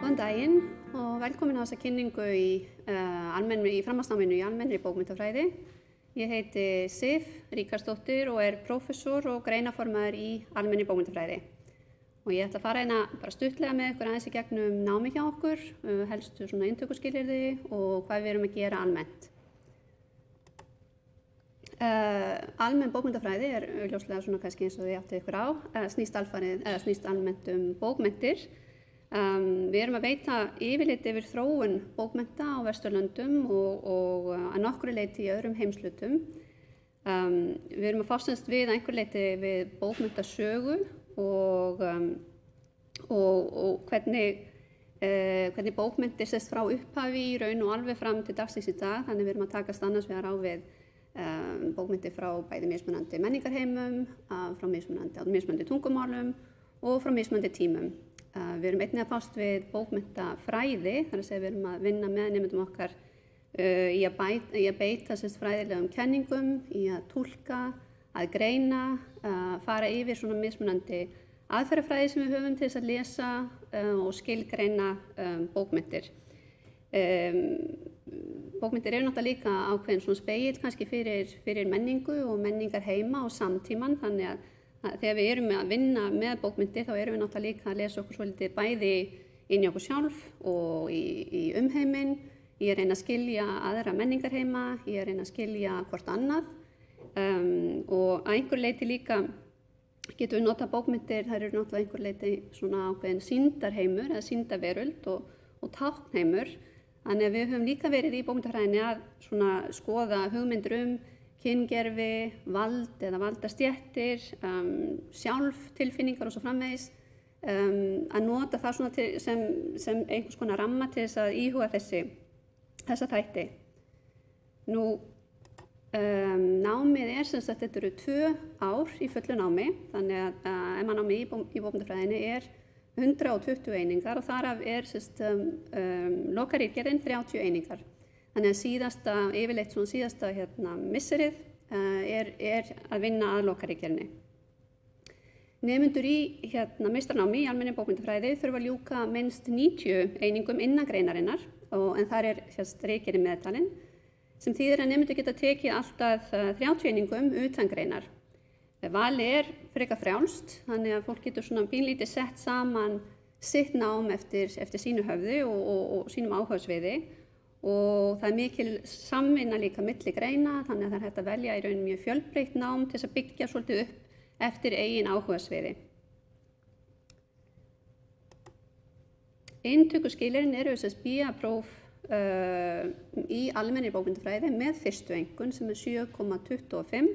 Góðan daginn og velkomin á þessa kynningu í framhaldsnáminu í almennri bókmenntafræði. Ég heiti Sif Ríkharðsdóttir og prófessor og greinaformaður í almennri bókmenntafræði. Og ég ætla að fara hérna bara stuttlega með ykkur aðeins í gegnum námi hjá okkur, helstu svona inntökuskilyrði og hvað við erum að gera almennt. Almenn bókmenntafræði augljóslega svona kannski eins og þið áttið ykkur á, snýst almennt bókmenntir. Við erum að veita yfirlit yfir þróun bókmennta á Vesturlöndum og að nokkru leyti í öðrum heimslutum. Við erum að fást við einhver leyti við bókmenntasögu og hvernig bókmenntir sést frá upphafi í raun og alveg fram til dagsins í dag. Þannig við erum að takast annars vegar á við bókmenntir frá bæði mismunandi menningarheimum, frá mismunandi tungumálum og frá mismunandi tímum. Við erum einnig að fást við bókmenntafræði, þar að segja við erum að vinna með nemendum okkar í að beita fræðilegum kenningum, í að túlka, að greina, fara yfir svona mismunandi aðferðafræði sem við höfum til þess að lesa og skilgreina bókmenntir. Bókmenntir eru náttúrulega líka ákveðin svona spegill kannski fyrir menningu og menningarheima og samtíman, þannig að þegar við erum að vinna með bókmenntir þá erum við náttúrulega líka að lesa okkur svolítið bæði inn í okkur sjálf og í umheiminn, í að reyna að skilja aðra menningarheima, í að reyna að skilja hvort annað og að einhver leyti líka getum við notað bókmenntir, þær eru náttúrulega einhver leyti svona ákveðin sýndarheimur eða sýndaveröld og táknheimur, þannig að við höfum líka verið í bókmenntafræðinni að svona skoða hugmyndir kyngerfi, vald eða valdastéttir, sjálftilfinningar og svo framvegis, að nota það svona sem einhvers konar ramma til þess að íhuga þessa þætti. Nú, námið sem sagt, þetta eru 2 ár í fullu námi, þannig að ef maður námi í bókmenntafræðinni 120 einingar og þar af lokaritgerðin 30 einingar. Þannig að síðasta misserið er að vinna að lokaritgerðinni. Nemendur í meistaranámi í almennri bókmenntafræði þurfa að ljúka minnst 90 einingum innan greinarinnar, en þar ritgerðin meðtalin, sem þýðir að nemendur geta tekið alltaf 30 einingum utan greinar. Valið frekar frjálst, þannig að fólk getur svona pínlítið sett saman sitt nám eftir sínu höfði og sínum áhugasviði. Og það mikil samvinna líka milli greina, þannig að það hægt að velja í raun mjög fjölbreytt nám til þess að byggja svolítið upp eftir eigin áhugasviði. Inntökuskilyrðin eru BA-próf í almennri bókmenntafræði með fyrstu einkunn sem 7,25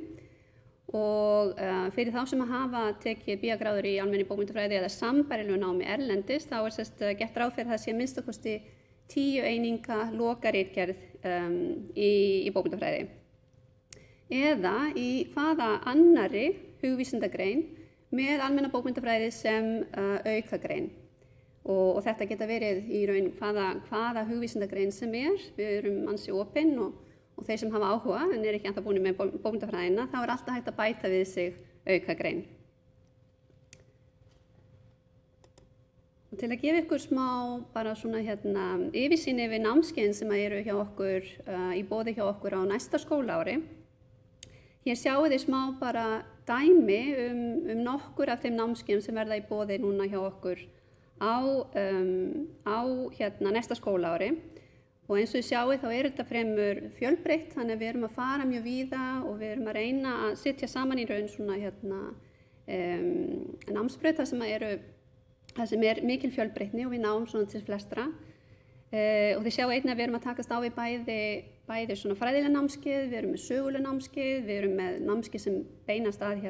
og fyrir þá sem hafa tekið BA-gráður í almennri bókmenntafræði eða sambærilegu námi erlendis þá gert ráð fyrir það sé minnstakosti 10 eininga lokaritgerð í bókmenntafræði eða í hvaða annarri hugvísindagrein með almenna bókmenntafræði sem aukagrein og þetta geta verið í raun hvaða hugvísindagrein sem við erum ansi opin og þeir sem hafa áhuga en ekki ennþá búin með bókmenntafræðina þá alltaf hægt að bæta við sig aukagrein. Og til að gefa ykkur smá bara svona yfirsýn yfir námskeiðin sem eru hjá okkur, í boði hjá okkur á næsta skólaári. Hér sjáu þið smá bara dæmi nokkur af þeim námskeiðum sem verða í boði núna hjá okkur á næsta skólaári. Og eins og þið sjáu þá þetta fremur fjölbreytt, þannig að við erum að fara mjög víða og við erum að reyna að setja saman í raun svona námsbraut það sem mikil fjölbreytni og við náum svona til flestra og þið sjáu einnig að við erum að takast á við bæði svona fræðilega námskeið, við erum með sögulega námskeið, við erum með námskeið sem beinast að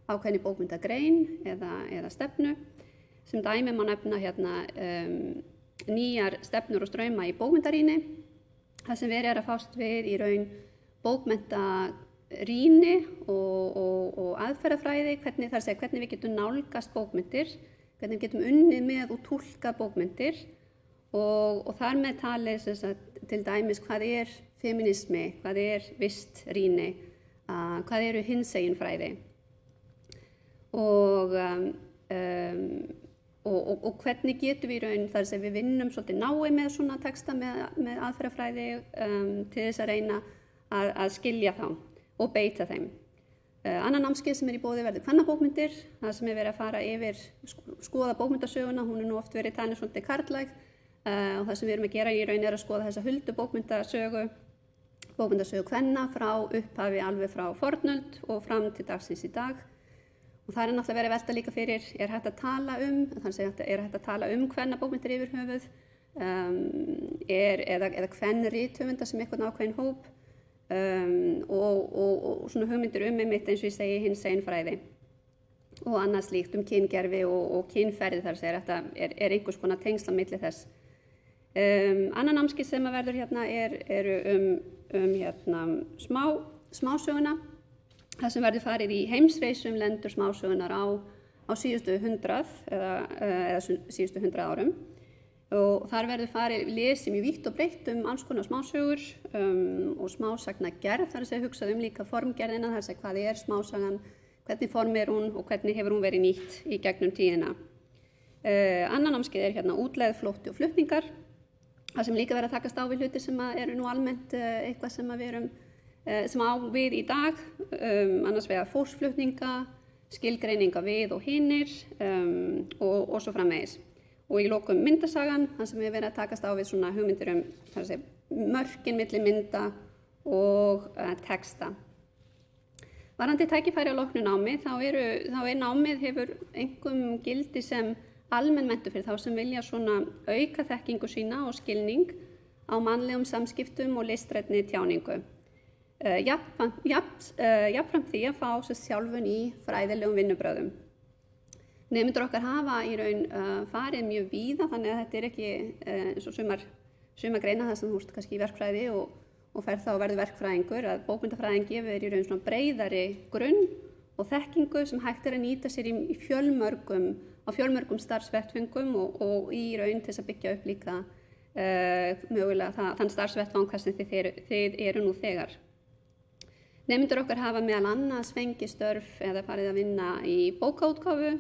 ákveðinni bókmenntagrein eða stefnu. Sem dæmi má nefna nýjar stefnur og strauma í bókmenntarýni, það sem verið að fást við í raun bókmenntarýni og aðferðafræði, hvernig við getum nálgast bókmenntir, hvernig við getum unnið með og túlkað bókmenntir og þar með talið til dæmis hvað feminismi, hvað vistrýni, hvað hinsegin fræði og og hvernig getum við í raun þar sem við vinnum svolítið nái með svona texta með aðferðafræði til þess að reyna að skilja þá og beita þeim. Annar námskeið sem í boði verður kvennabókmyndir, það sem verið að fara yfir, skoða bókmyndasöguna, hún nú oft verið talin svolítið karllæg og það sem við erum að gera í raun að skoða þessa huldu bókmyndasögu kvenna frá upphafi alveg frá fornöld og fram til dagsins í dag. Og það náttúrulega verið að velta líka fyrir, er hægt að tala kvennabókmyndir yfir höfuð, eða kvenrithöfunda sem einhvern ákveðinn hóp, og svona hugmyndir einmitt eins og ég segi hinsegin fræði og annað slíkt kyngervi og kynferði þar sem þetta einhvers konar tengsl á milli þess. Annar námskeið sem að verður hérna eru smásöguna. Það sem verður farið í heimsreisum lendur smásögunar á síðustu 100 eða síðustu 100 árum. Og þar verður farið lesið mjög vítt og breytt alls konar smásögur og smásagnagerð, þar að hugsað líka formgerðina, þar að hvað smásagan, hvernig form hún og hvernig hefur hún verið nýtt í gegnum tíðina. Annar námskeið hérna útlegð, flótti og flutningar, það sem líka verður að takast á við hluti sem eru nú almennt eitthvað sem við erum sem á við í dag, annars vegar fólksflutninga, skilgreininga við og hinir og svo framvegis. Og í lokum myndasagan, þar sem við verðum að takast á við svona hugmyndir mörkin milli mynda og texta. Varðandi tækifæri á loknu námi, þá námið hefur einkum gildi sem almenn menntun fyrir þá sem vilja svona auka þekkingu sína og skilning á mannlegum samskiptum og listrænni tjáningu. Jafnframt því að fá sér sjálfun í fræðilegum vinnubrögðum. Nemendur okkar hafa í raun farið mjög víða, þannig að þetta ekki eins og sumar greina það sem þú ert kannski í verkfræði og ferð þá að verður verkfræðingur, að bókmyndafræðin gefur í raun svona breiðari grunn og þekkingu sem hægt að nýta sér á fjölmörgum starfsvettvöngum og í raun til þess að byggja upp líka mögulega þann starfsvettvang sem þið eru nú þegar. Nemendur okkar hafa meðal annars fengið störf eða farið að vinna í bókaútgáfu,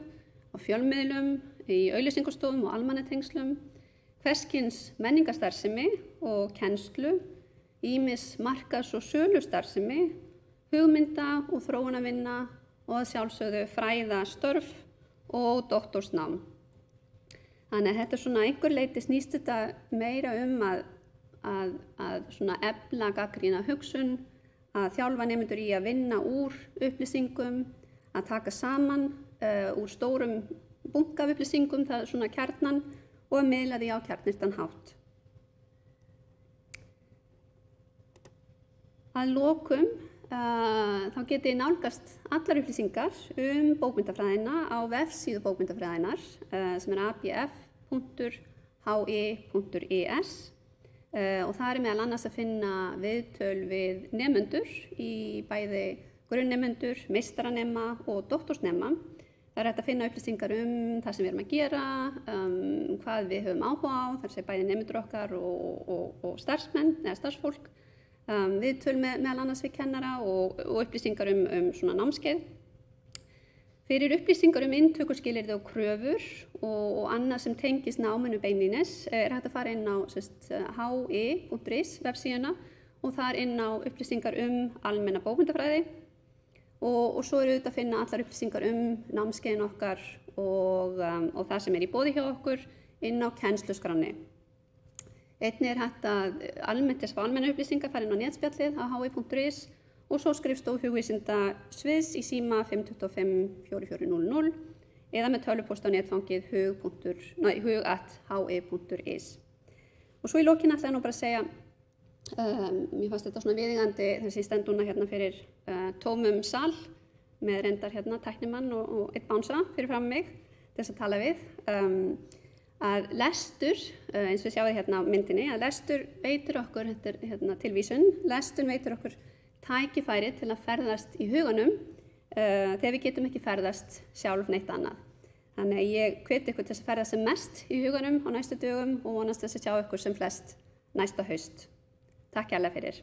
á fjölmiðlum, í auglýsingastofum og almannatengslum, hvers kyns menningarstarfsemi og kennslu, ýmis markaðs- og sölustarfsemi, hugmynda og þróunarvinna og að sjálfsögðu fræðastörf og doktorsnám. Þannig að þetta svona einhver leyti snýst þetta meira að svona efla gagnrýna hugsun, að þjálfa nemendur í að vinna úr upplýsingum, að taka saman úr stórum bunka af upplýsingum, það svona kjarnan, og að miðla því á kjarnyrtan hátt. Að lokum þá getið nálgast allar upplýsingar bókmyndafræðina á vefsíðu bókmyndafræðinar sem abf.hi.es. Og það meðal annars að finna viðtöl við nemendur í bæði grunnnemendur, meistaranema og doktorsnema. Það hægt að finna upplýsingar það sem við erum að gera, hvað við höfum áhuga á, þar sé bæði nemendur okkar og starfsmenn eða starfsfólk, viðtöl meðal annars við kennara og upplýsingar svona námskeið. Fyrir upplýsingar inntökuskilyrði og kröfur og annað sem tengist náminu beinlínis hægt að fara inn á hi.is vefsíðuna og þar inn á upplýsingar almenna bókmyndafræði og svo auðvitað að finna allar upplýsingar námskeiðin okkar og það sem í boði hjá okkur inn á kennsluskránni. Einnig hægt að almenna upplýsingar fara inn á netspjallið á hi.is og svo skrifstofu hugvísindasviðs í síma 525 4400 eða með tölvupóst á netfangið hug@hi.is. Og svo í lokin ætla ég nú bara að segja, mér fannst þetta svona viðeigandi þessi stenduna hérna fyrir tómum sal með reyndar hérna tæknimann og einn bánsa fyrir fram mig til þess að tala við, að lestur, eins og við sjáum hérna á myndinni, að lestur veitir okkur, þetta hérna tilvísun, lestur veitir okkur tækifæri til að ferðast í huganum þegar við getum ekki ferðast sjálf neitt annað. Þannig að ég hveti ykkur til þess að ferðast sem mest í huganum á næstu dögum og vonast þess að sjá ykkur sem flest næsta haust. Takk hérlega fyrir.